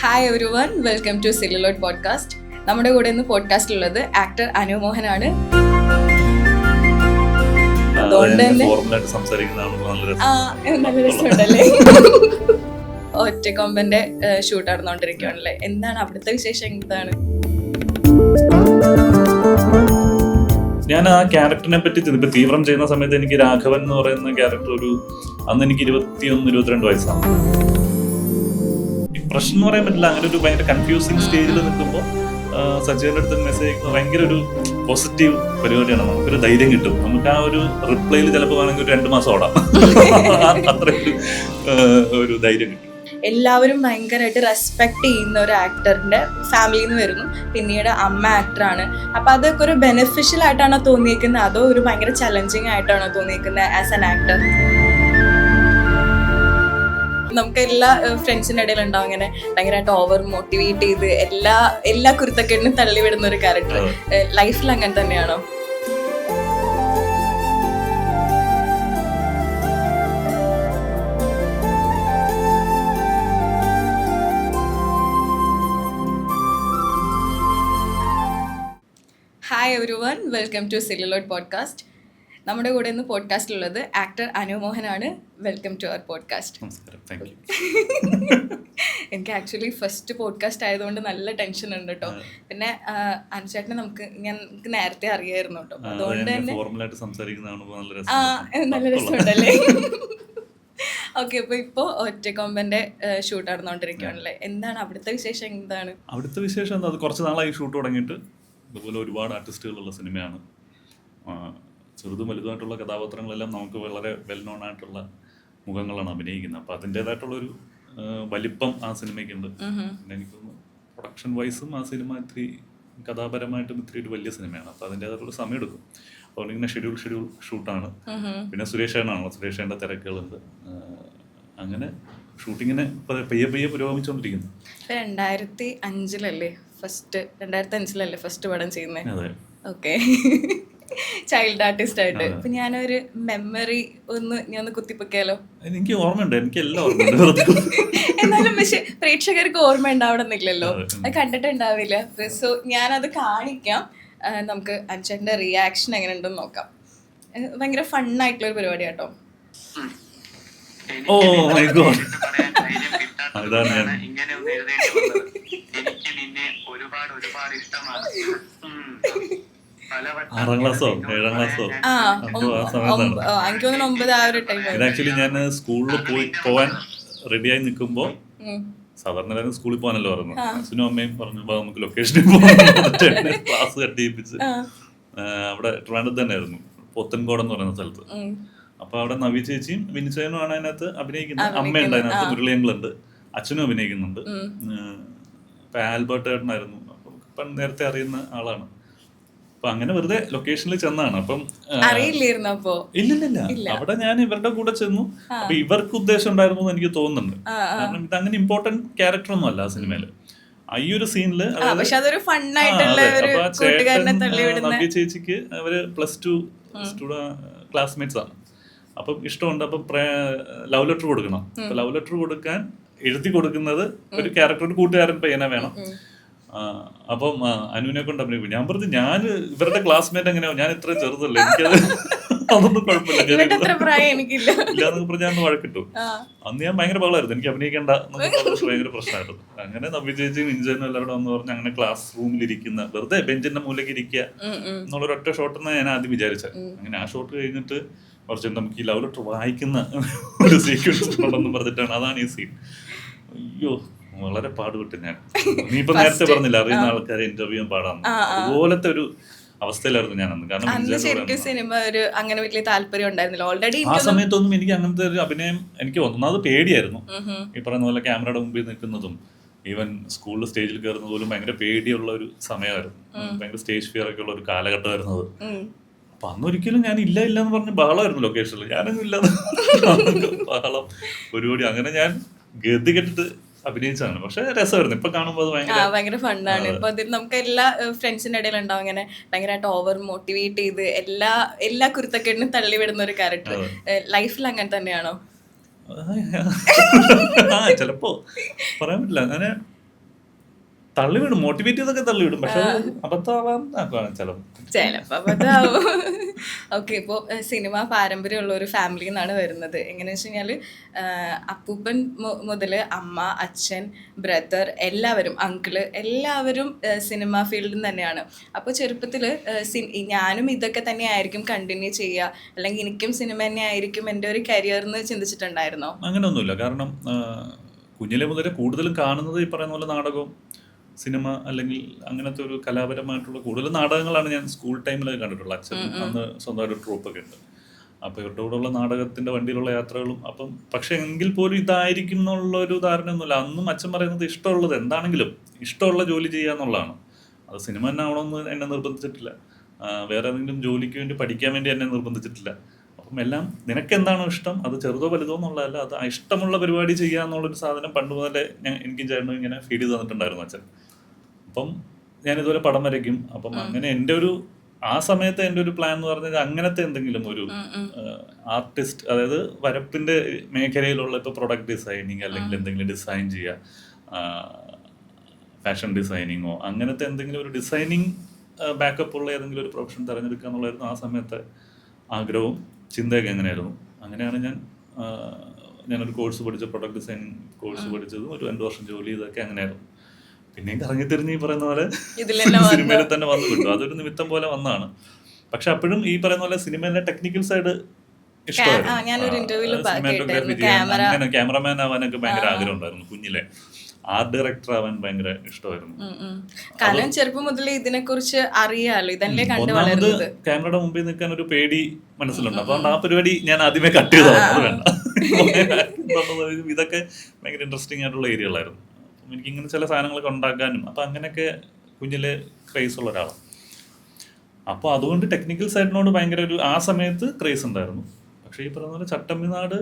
Hi everyone, welcome to Celluloid podcast. നമ്മുടെ കൂടെ ഇന്ന് പോഡ്കാസ്റ്റിലുള്ളത് ആക്ടർ അനു മോഹനാണ്. അതുകൊണ്ട് തന്നെ നല്ല രസമുണ്ടല്ലേ. ഒറ്റക്കൊമ്പന്റെ ഷൂട്ട് നടന്നുകൊണ്ടിരിക്കുകയാണല്ലേ. എന്താണ് അവിടുത്തെ വിശേഷം? എന്താണ്? ഞാൻ ആ ക്യാരക്ടറിനെ പറ്റി ഇപ്പൊ തീവ്രം ചെയ്യുന്ന സമയത്ത് എനിക്ക് രാഘവൻ എന്ന് പറയുന്ന ക്യാരക്ടർ അന്ന് എനിക്ക് 21-22 വയസ്സാണ്. പ്രശ്നം എന്ന് പറയാൻ പറ്റില്ല, അങ്ങനെ ഒരു ഭയങ്കര കൺഫ്യൂസിങ് സ്റ്റേജിൽ നിൽക്കുമ്പോൾ സജീവന്റെ അടുത്ത് മെസ്സേജ് ഭയങ്കര ഒരു പോസിറ്റീവ് പരിപാടിയാണ്. നമുക്കൊരു ധൈര്യം കിട്ടും. നമുക്ക് ആ ഒരു റിപ്ലൈയിൽ ചിലപ്പോൾ വേണമെങ്കിൽ ഒരു 2 മാസം ഓടാം. അത്രയൊരു ഒരു ധൈര്യം കിട്ടും. എല്ലാവരും ഭയങ്കരമായിട്ട് റെസ്പെക്ട് ചെയ്യുന്ന ഒരു ആക്ടറിന്റെ ഫാമിലിയിൽ നിന്ന് വരുന്നു. പിന്നീട് അമ്മ ആക്ടറാണ്. അപ്പൊ അതൊക്കെ ഒരു ബെനിഫിഷ്യൽ ആയിട്ടാണോ തോന്നിയിരിക്കുന്നത്, അതോ ഒരു ഭയങ്കര ചലഞ്ചിങ് ആയിട്ടാണോ തോന്നിയിരിക്കുന്നത് ആസ് ആൻ ആക്ടർ? നമുക്ക് എല്ലാ ഫ്രണ്ട്സിന്റെ ഇടയിൽ ഉണ്ടാവും ഇങ്ങനെ ഭയങ്കരമായിട്ട് ഓവർ മോട്ടിവേറ്റ് ചെയ്ത് എല്ലാ കുരുത്തക്കേടിനും തള്ളിവിടുന്ന ഒരു ക്യാരക്ടർ. ലൈഫിൽ അങ്ങനെ തന്നെയാണോ? Hi everyone, welcome to Celluloid podcast. നമ്മുടെ കൂടെ ഇന്ന് പോഡ്കാസ്റ്റിലുള്ളത് ആക്ടർ അനു മോഹനാണ്. Welcome to our podcast. എനിക്ക് ആക്ച്വലി ഫസ്റ്റ് പോഡ്കാസ്റ്റ് ആയതുകൊണ്ട് നല്ല ടെൻഷൻ ഉണ്ട് കേട്ടോ. പിന്നെ അനുചേട്ടനെ നമുക്ക് നേരത്തെ അറിയായിരുന്നു കേട്ടോ. അതുകൊണ്ട് തന്നെ നല്ല രസമുണ്ടല്ലേ. ഓക്കെ, അപ്പൊ ഇപ്പോ ഒറ്റക്കൊമ്പന്റെ ഷൂട്ട് നടന്നുകൊണ്ടിരിക്കുകയാണല്ലേ. എന്താണ് അവിടുത്തെ വിശേഷം? എന്താണ് അവിടുത്തെ വിശേഷം? എന്താ, കുറച്ച് നാളായി ഷൂട്ട് തുടങ്ങിയിട്ട്. ഇതുപോലെ ഒരുപാട് ആർട്ടിസ്റ്റുകളുള്ള സിനിമയാണ്. ചെറുതും വലുതുമായിട്ടുള്ള കഥാപാത്രങ്ങളെല്ലാം നമുക്ക് വളരെ വെൽ നോൺ ആയിട്ടുള്ള മുഖങ്ങളാണ് അഭിനയിക്കുന്നത്. അപ്പം അതിൻ്റെതായിട്ടുള്ളൊരു വലിപ്പം ആ സിനിമയ്ക്കുണ്ട്. പിന്നെ എനിക്കൊന്ന് പ്രൊഡക്ഷൻ വൈസും ആ സിനിമ ഇത്തിരി കഥാപരമായിട്ടും ഇത്തിരി ഒരു വലിയ സിനിമയാണ്. അപ്പം അതിൻ്റെതായിട്ടുള്ള സമയം എടുക്കും. അതുകൊണ്ട് ഇങ്ങനെ ഷെഡ്യൂൾ ഷൂട്ടാണ്. പിന്നെ സുരേഷേനാണല്ലോ, സുരേഷേൻ്റെ തിരക്കുകളുണ്ട്. അങ്ങനെ ഷൂട്ടിങ്ങിനെ പയ്യെ പുരോഗമിച്ചുകൊണ്ടിരിക്കുന്നു. 2005-ലല്ലേ ഫസ്റ്റ് പടം ചെയ്യുന്നത്? ഓക്കെ, ചൈൽഡ് ആർട്ടിസ്റ്റ് ആയിട്ട്. അപ്പൊ ഞാനൊരു മെമ്മറി ഞാൻ കുത്തിപ്പൊക്കിയാലോ? എനിക്ക് ഓർമ്മയുണ്ട്, എനിക്ക് എല്ലാം ഓർമ്മയുണ്ട്. എന്നാലും പക്ഷെ പ്രേക്ഷകർക്ക് ഓർമ്മ ഉണ്ടാവണമെന്നില്ലല്ലോ, അത് കണ്ടിട്ടുണ്ടാവില്ല. സോ ഞാനത് കാണിക്കാം. നമുക്ക് അച്ഛൻ്റെ റിയാക്ഷൻ എങ്ങനെ ഉണ്ടെന്ന് നോക്കാം. ഭയങ്കര ഫണ്ണായിട്ടുള്ള ഒരു പരിപാടി കേട്ടോ. ഓ മൈ ഗോഡ്, ഇങ്ങനെ ഒന്ന് എഴുതേണ്ടി വന്നത്. എനിക്ക് നിന്നെ ഒരുപാട് ഇഷ്ടമാണ്. 6ാം ക്ലാസ്സോ 7ാം ക്ലാസ്സോ എനിക്ക് തോന്നുന്നു 9 ആ ഒരു ടൈം. ഇത് ആക്ച്വലി ഞാൻ സ്കൂളിൽ പോവാൻ റെഡിയായി നിൽക്കുമ്പോ, സാധാരണ എല്ലാവരും സ്കൂളിൽ പോകാനല്ലോ പറഞ്ഞു. അച്ഛനും അമ്മയും പറഞ്ഞു നമുക്ക് ലൊക്കേഷനിൽ പോകാൻ. ക്ലാസ് കട്ട് ചെയ്യിപ്പിച്ച് അവിടെ ട്രിവാൻഡ്രത്ത് തന്നെ ആയിരുന്നു, പോത്തൻകോട് എന്ന് പറയുന്ന സ്ഥലത്ത്. അപ്പൊ അവിടെ നവി ചേച്ചിയും വിനിച്ചേനുമാണ് അതിനകത്ത് അഭിനയിക്കുന്നത്. അമ്മയുണ്ട് അതിനകത്ത്, മുരളിയങ്ങളുണ്ട്, അച്ഛനും അഭിനയിക്കുന്നുണ്ട്. ഇപ്പൊ ആൽബർട്ട് ഏട്ടനായിരുന്നു, അപ്പം നേരത്തെ അറിയുന്ന ആളാണ്. അപ്പൊ അങ്ങനെ വെറുതെ ലൊക്കേഷനിൽ ചെന്നാണ്. അപ്പം അറിയില്ലായിരുന്നു അപ്പോ? ഇല്ലില്ല, അവിടെ ഞാൻ ഇവരുടെ കൂടെ ചെന്നു. അപ്പൊ ഇവർക്ക് ഉദ്ദേശം ഉണ്ടായിരുന്നു എന്ന് എനിക്ക് തോന്നുന്നുണ്ട്. കാരണം ഇത് അങ്ങനെ ഇമ്പോർട്ടന്റ് ക്യാരക്ടർ ഒന്നും അല്ല ആ സിനിമയില്. ഈ ഒരു സീനില് നവ്യ ചേച്ചിക്ക് അവര് +2 ക്ലാസ്മേറ്റ്സ് ആണ്. അപ്പം ഇഷ്ടമുണ്ട്. അപ്പം ലവ് ലെറ്റർ കൊടുക്കണം. അപ്പൊ ലവ് ലെറ്റർ കൊടുക്കാൻ എഴുതി കൊടുക്കുന്നത് ഒരു ക്യാരക്ടർ, ഒരു കൂട്ടുകാരൻ പയ്യനെ വേണം. അപ്പം അനുവിനെ കൊണ്ട് അഭിനയിക്കും. ഞാൻ പറഞ്ഞു ഞാൻ ഇവരുടെ ക്ലാസ്മേറ്റ് എങ്ങനെയാവും, ഞാൻ ഇത്ര ചെറുതല്ലേ, എനിക്കത് അതൊന്നും കുഴപ്പമില്ല ഇല്ലാന്നൊക്കെ പറഞ്ഞ് ഞാൻ വഴക്കിട്ടു. അന്ന് ഞാൻ ഭയങ്കര ബഹളമായിരുന്നു, എനിക്ക് അഭിനയിക്കേണ്ട എന്നൊക്കെ ഭയങ്കര പ്രശ്നമായിരുന്നു. അങ്ങനെ നവ്യ ചേച്ചിയും ഇഞ്ചനും എല്ലാവരും വന്ന് പറഞ്ഞ് അങ്ങനെ ക്ലാസ് റൂമിലിരിക്കുന്ന വെറുതെ ബെഞ്ചിന്റെ മൂലയ്ക്ക് ഇരിക്കുക എന്നുള്ളൊരൊറ്റ ഷോട്ടെന്ന് ഞാൻ ആദ്യം വിചാരിച്ചത്. അങ്ങനെ ആ ഷോട്ട് കഴിഞ്ഞിട്ട് കുറച്ച് നമുക്ക് ഈ ലവ് ലെറ്റർ വായിക്കുന്ന ഒരു സീക്വൻസ് ഉണ്ടെന്ന് പറഞ്ഞിട്ടാണ്, അതാണ് ഈ സീൻ. അയ്യോ, വളരെ പാടുപെട്ട് ഞാൻ. നീ ഇപ്പൊ നേരത്തെ പറഞ്ഞില്ല അറിയുന്ന ആൾക്കാരെ ഇന്റർവ്യൂ ചെയ്യാൻ പാടാന്ന്, അതുപോലത്തെ ഒരു അവസ്ഥയിലായിരുന്നു ഞാനന്ന്. കാരണം സിനിമ ഒരു അങ്ങനെ വലിയ താല്പര്യം ഉണ്ടായിരുന്നില്ല ഓൾറെഡി. ആ സമയത്തൊന്നും എനിക്ക് അങ്ങനത്തെ ഒരു അഭിനയം എനിക്ക് ഒന്നാമത് പേടിയായിരുന്നു. ഈ പറയുന്ന പോലെ ക്യാമറയുടെ മുമ്പിൽ നിൽക്കുന്നതും ഈവൻ സ്കൂളിൽ സ്റ്റേജിൽ കയറുന്നത് പോലും ഭയങ്കര പേടിയുള്ള ഒരു സമയമായിരുന്നു. ഭയങ്കര സ്റ്റേജ് ഫിയർ ഒക്കെ ഉള്ള ഒരു കാലഘട്ടമായിരുന്നത്. അപ്പൊ അന്നൊരിക്കലും ഞാൻ ഇല്ല എന്ന് പറഞ്ഞ് ബഹളമായിരുന്നു ലൊക്കേഷനിൽ. ഞാനൊന്നും ഇല്ലാതെ ബഹളം പരിപാടി. അങ്ങനെ ഞാൻ ഗതി കെട്ടിട്ട് അഭിനയിച്ചാണ്. പക്ഷെ രസമായിരുന്നു. ഇപ്പൊ കാണുമ്പോൾ ഭയങ്കര ഫണ്ണാണ്. ഇപ്പൊ നമുക്ക് എല്ലാ ഫ്രണ്ട്സിന്റെ ഇടയിൽ ഉണ്ടാവും ഇങ്ങനെ ഭയങ്കരമായിട്ട് ഓവർ മോട്ടിവേറ്റ് ചെയ്ത് എല്ലാ കുരുത്തക്കേടിനും തള്ളിവിടുന്ന ഒരു ക്യാരക്ടർ. ലൈഫിൽ അങ്ങനെ തന്നെയാണോ? ചിലപ്പോ പറയാൻ പറ്റില്ല. അങ്ങനെ തള്ളിവിടും, മോട്ടിവേറ്റ് ചെയ്തൊക്കെ തള്ളിവിടും, പക്ഷെ അബദ്ധമാവാൻ ചിലപ്പോൾ. ചിലപ്പോ അതാവും. ഓക്കെ, ഇപ്പോൾ സിനിമ പാരമ്പര്യമുള്ള ഒരു ഫാമിലിയിൽ നിന്നാണ് വരുന്നത്. എങ്ങനെയാണെന്ന് വെച്ച് കഴിഞ്ഞാൽ അപ്പൂപ്പൻ മുതൽ അമ്മ, അച്ഛൻ, ബ്രദർ, എല്ലാവരും, അങ്കിള്, എല്ലാവരും സിനിമ ഫീൽഡിൽ തന്നെയാണ്. അപ്പോൾ ചെറുപ്പത്തിൽ ഞാനും ഇതൊക്കെ തന്നെ ആയിരിക്കും കണ്ടിന്യൂ ചെയ്യുക, അല്ലെങ്കിൽ എനിക്കും സിനിമ തന്നെ ആയിരിക്കും എൻ്റെ ഒരു കരിയർ എന്ന് ചിന്തിച്ചിട്ടുണ്ടായിരുന്നോ? അങ്ങനെയൊന്നുമില്ല. കാരണം കുഞ്ഞിലെ മുതലേ കൂടുതലും കാണുന്നത് ഈ പറയുന്ന പോലെ നാടകവും സിനിമ, അല്ലെങ്കിൽ അങ്ങനത്തെ ഒരു കലാപരമായിട്ടുള്ള കൂടുതൽ നാടകങ്ങളാണ് ഞാൻ സ്കൂൾ ടൈമിലൊക്കെ കണ്ടിട്ടുള്ളത്. അച്ഛൻ അന്ന് സ്വന്തമായിട്ട് ട്രൂപ്പൊക്കെ ഉണ്ട്. അപ്പോൾ ഇവരുടെ കൂടെയുള്ള നാടകത്തിൻ്റെ വണ്ടിയിലുള്ള യാത്രകളും. അപ്പം പക്ഷെ എങ്കിൽ പോലും ഇതായിരിക്കും എന്നുള്ളൊരു ധാരണയൊന്നുമില്ല. അന്നും അച്ഛൻ പറയുന്നത് ഇഷ്ടമുള്ളത് എന്താണെങ്കിലും ഇഷ്ടമുള്ള ജോലി ചെയ്യുക എന്നുള്ളതാണ്. അത് സിനിമ തന്നെ ആവണമെന്ന് എന്നെ നിർബന്ധിച്ചിട്ടില്ല, വേറെ ഏതെങ്കിലും ജോലിക്ക് വേണ്ടി പഠിക്കാൻ വേണ്ടി എന്നെ നിർബന്ധിച്ചിട്ടില്ല. അപ്പം എല്ലാം നിനക്ക് എന്താണോ ഇഷ്ടം, അത് ചെറുതോ വലുതോ എന്നുള്ളതല്ല, അത് ഇഷ്ടമുള്ള പരിപാടി ചെയ്യുക എന്നുള്ളൊരു സാധനം പണ്ട് മുതലേ എനിക്കും ചേട്ടനും ഇങ്ങനെ ഫീഡ് ചെയ്ത് തന്നിട്ടുണ്ടായിരുന്നു അച്ഛൻ. അപ്പം ഞാനിതുപോലെ പടം വരയ്ക്കും. അപ്പം അങ്ങനെ എൻ്റെ ഒരു ആ സമയത്ത് എൻ്റെ ഒരു പ്ലാൻ എന്ന് പറഞ്ഞാൽ അങ്ങനത്തെ എന്തെങ്കിലും ഒരു ആർട്ടിസ്റ്റ്, അതായത് വരപ്പിൻ്റെ മേഖലയിലുള്ള ഇപ്പോൾ പ്രൊഡക്റ്റ് ഡിസൈനിങ്, അല്ലെങ്കിൽ എന്തെങ്കിലും ഡിസൈൻ ചെയ്യുക, ഫാഷൻ ഡിസൈനിങ്ങോ അങ്ങനത്തെ എന്തെങ്കിലും ഒരു ഡിസൈനിങ് ബാക്കപ്പ് ഉള്ള ഏതെങ്കിലും ഒരു പ്രൊഫഷൻ തിരഞ്ഞെടുക്കുക എന്നുള്ളതായിരുന്നു ആ സമയത്തെ ആഗ്രഹവും ചിന്തയൊക്കെ എങ്ങനെയായിരുന്നു. അങ്ങനെയാണ് ഞാനൊരു കോഴ്സ് പഠിച്ച, പ്രൊഡക്റ്റ് ഡിസൈനിങ് കോഴ്സ് പഠിച്ചതും ഒരു 2 വർഷം ജോലി ചെയ്തൊക്കെ അങ്ങനെയായിരുന്നു. പിന്നെയും കറങ്ങി തിരിഞ്ഞ് ഈ പറയുന്ന പോലെ സിനിമയിൽ തന്നെ വന്നു കിട്ടും. അതൊരു നിമിത്തം പോലെ വന്നതാണ്. പക്ഷെ അപ്പോഴും ഈ പറയുന്ന പോലെ സിനിമയിലെ ടെക്നിക്കൽ സൈഡ് ഇഷ്ടമായിരുന്നു. സിനിമാറ്റോഗ്രാഫി ചെയ്യാൻ, അങ്ങനെ ക്യാമറമാൻ ആവാനൊക്കെ ഭയങ്കര ആഗ്രഹം ഉണ്ടായിരുന്നു കുഞ്ഞിലെ. ആർട്ട് ഡയറക്ടർ ആവാൻ ഭയങ്കര ഇഷ്ടമായിരുന്നു. കാരണം ചെറുപ്പം മുതലേ ഇതിനെ കുറിച്ച് അറിയാലോ, ഇതല്ലേ കണ്ടു ഒന്നാമത് വളരുന്നത്. ക്യാമറയുടെ മുമ്പിൽ നിൽക്കാൻ ഒരു പേടി മനസ്സിലുണ്ട്. അതുകൊണ്ട് ആ പരിപാടി ഞാൻ ആദ്യമേ കട്ട് ചെയ്തതാണ്. അത് വേണ്ട. ഇതൊക്കെ ഭയങ്കര ഇൻട്രസ്റ്റിംഗ് ആയിട്ടുള്ള ഏരിയകളായിരുന്നു. എനിക്ക് ഇങ്ങനെ ചില സാധനങ്ങളൊക്കെ ഉണ്ടാക്കാനും അപ്പം അങ്ങനെയൊക്കെ കുഞ്ഞിലെ ക്രേസ് ഉള്ള ഒരാളാണ്. അപ്പോൾ അതുകൊണ്ട് ടെക്നിക്കൽ സൈഡിനോട് ഭയങ്കര ഒരു ആ സമയത്ത് ക്രേസ് ഉണ്ടായിരുന്നു. പക്ഷേ ഈ പറയുന്ന പോലെ ചട്ടമ്പിനാട്,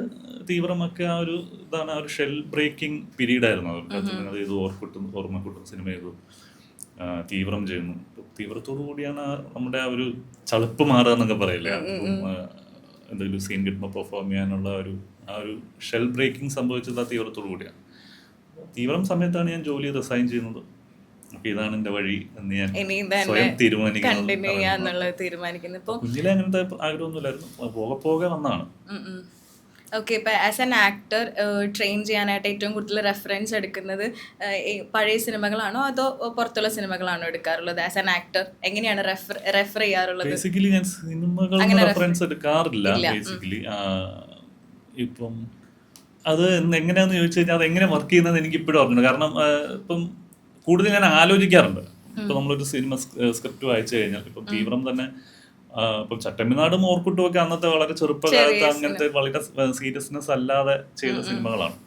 തീവ്രമൊക്കെ ആ ഒരു ഇതാണ്, ആ ഒരു ഷെൽ ബ്രേക്കിംഗ് പീരീഡായിരുന്നു. അവർക്ക് ഇത് ഓർമ്മക്കൂട്ടും സിനിമ ചെയ്തു, തീവ്രം ചെയ്യുന്നു. തീവ്രത്തോടു കൂടിയാണ് നമ്മുടെ ആ ഒരു ചളുപ്പ് മാറുക എന്നൊക്കെ പറയില്ലേ, എന്തെങ്കിലും സീൻ കിട്ടുമ്പോൾ പെർഫോം ചെയ്യാനുള്ള ആ ഒരു ഷെൽ ബ്രേക്കിംഗ് സംഭവിച്ചത് ആ തീവ്രത്തോടു കൂടിയാണ്. തീവ്രം സമയത്താണ് ഞാൻ ജോലി റിസൈൻ ചെയ്യുന്നത്. അപ്പൊ ഇതാണ് എന്റെ വഴി എന്ന് ഞാൻ സ്വയം തീരുമാനിക്കുന്നത്. കുഞ്ഞിലെ അങ്ങനത്തെ ആഗ്രഹമൊന്നുമില്ലായിരുന്നു, പോകെ വന്നതാണ്. ഓക്കെ, ഇപ്പം ആസ് എൻ ആക്ടർ ട്രെയിൻ ചെയ്യാനായിട്ട് ഏറ്റവും കൂടുതൽ റെഫറൻസ് എടുക്കുന്നത് പഴയ സിനിമകളാണോ അതോ പുറത്തുള്ള സിനിമകളാണോ എടുക്കാറുള്ളത്? ആസ് എൻ ആക്ടർ എങ്ങനെയാണ് റെഫർ ചെയ്യാറുള്ളത്? ബേസിക്കലി ഞാൻ സിനിമകൾ റെഫറൻസ് എടുക്കാറില്ല. ബേസിക്കലി ഇപ്പം അത് എങ്ങനെയാന്ന് ചോദിച്ചു കഴിഞ്ഞാൽ അത് എങ്ങനെ വർക്ക് ചെയ്യുന്നത് എനിക്ക് ഇപ്പോഴും അറിഞ്ഞു. കാരണം ഇപ്പം കൂടുതൽ ഞാൻ ആലോചിക്കാറുണ്ട്. ഇപ്പം നമ്മളൊരു സിനിമ സ്ക്രിപ്റ്റ് വായിച്ചു കഴിഞ്ഞാൽ, ഇപ്പം തീവ്രം തന്നെ, ഇപ്പം ചട്ടമ്പിനാടും ഓർക്കുട്ടും ഒക്കെ അന്നത്തെ വളരെ ചെറുപ്പകാലത്ത് അങ്ങനത്തെ വളരെ സീരിയസ്നെസ് അല്ലാതെ ചെയ്ത സിനിമകളാണ്.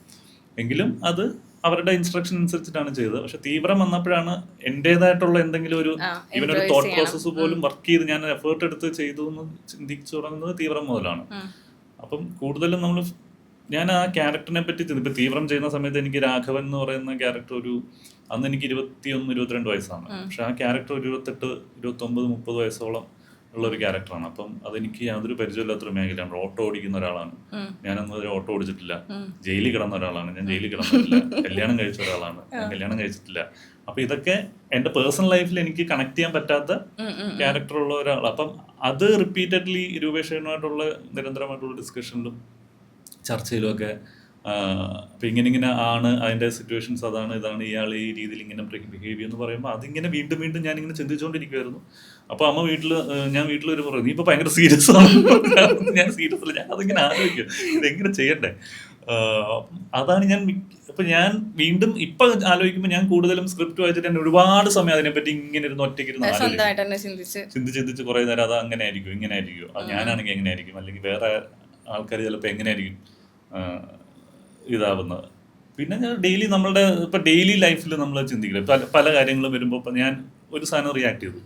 എങ്കിലും അത് അവരുടെ ഇൻസ്ട്രക്ഷൻ അനുസരിച്ചിട്ടാണ് ചെയ്തത്. പക്ഷെ തീവ്രം വന്നപ്പോഴാണ് എൻ്റെതായിട്ടുള്ള എന്തെങ്കിലും ഒരു ഇവനൊരു തോട്ട് പ്രോസസ്സ് പോലും വർക്ക് ചെയ്ത് ഞാൻ എഫേർട്ട് എടുത്ത് ചെയ്തു എന്ന് ചിന്തിച്ചു തുടങ്ങുന്നത് തീവ്രം മുതലാണ്. അപ്പം കൂടുതലും നമ്മൾ ഞാൻ ആ ക്യാരക്ടറിനെ പറ്റി ഇപ്പം തീവ്രം ചെയ്യുന്ന സമയത്ത് എനിക്ക് രാഘവൻ എന്ന് പറയുന്ന ക്യാരക്ടർ അന്ന് എനിക്ക് 21-22 വയസ്സാണ്. പക്ഷെ ആ ക്യാരക്ടർ 28, 29, 30 വയസ്സോളം ഉള്ളൊരു ക്യാരക്ടറാണ്. അപ്പം അതെനിക്ക് യാതൊരു പരിചയമില്ലാത്തൊരു മേഖലയാണ്. ഓട്ടോ ഓടിക്കുന്ന ഒരാളാണ് ഞാനന്ന് വരെ ഓട്ടോ ഓടിച്ചിട്ടില്ല. ജയിലിൽ കിടന്ന ഒരാളാണ് ഞാൻ, ജയിലിൽ കിടന്നിട്ടില്ല. കല്യാണം കഴിച്ച ഒരാളാണ് ഞാൻ, കല്യാണം കഴിച്ചിട്ടില്ല. അപ്പൊ ഇതൊക്കെ എന്റെ പേഴ്സണൽ ലൈഫിൽ എനിക്ക് കണക്ട് ചെയ്യാൻ പറ്റാത്ത ക്യാരക്ടറുള്ള ഒരാൾ. അപ്പം അത് റിപ്പീറ്റഡ്ലി രൂപേഷനുമായിട്ടുള്ള നിരന്തരമായിട്ടുള്ള ഡിസ്കഷനിലും ചർച്ചയിലുമൊക്കെ അപ്പം ഇങ്ങനെ ആണ് അതിൻ്റെ സിറ്റുവേഷൻസ്, ഇതാണ് ഇയാൾ ഈ രീതിയിൽ ഇങ്ങനെ ബിഹേവ് ചെയ്യുമെന്ന് പറയുമ്പോൾ അതിങ്ങനെ വീണ്ടും ഞാനിങ്ങനെ ചിന്തിച്ചുകൊണ്ടിരിക്കുമായിരുന്നു. അപ്പോൾ ഞാൻ വീട്ടിൽ ഒരു പറയും, നീ ഇപ്പോൾ ഭയങ്കര സീരിയസ് ആണ്. ഞാൻ സീരിയസ് അല്ല, ഞാൻ അതിങ്ങനെ ആലോചിക്കും ഇതെങ്ങനെ ചെയ്യണ്ടേ. അതാണ് ഞാൻ വീണ്ടും ഇപ്പം ആലോചിക്കുമ്പോൾ ഞാൻ കൂടുതലും സ്ക്രിപ്റ്റ് വായിച്ചിട്ട് തന്നെ ഒരുപാട് സമയം അതിനെപ്പറ്റി ഇങ്ങനെ ഇരുന്ന് ഒറ്റയ്ക്കിരുന്ന് ചിന്തിച്ച് കുറേ നേരം അത് അങ്ങനെ ആയിരിക്കും, ഇങ്ങനെ ആയിരിക്കും, അത് ഞാനാണെങ്കിൽ എങ്ങനെ ആയിരിക്കും, അല്ലെങ്കിൽ വേറെ ആൾക്കാർ ചിലപ്പോൾ എങ്ങനെയായിരിക്കും ഇതാവുന്നത്. പിന്നെ ഞാൻ ഡെയിലി ലൈഫിൽ നമ്മൾ ചിന്തിക്കില്ല, പല കാര്യങ്ങളും വരുമ്പോൾ ഇപ്പം ഞാൻ ഒരു സാധനം റിയാക്ട് ചെയ്തു,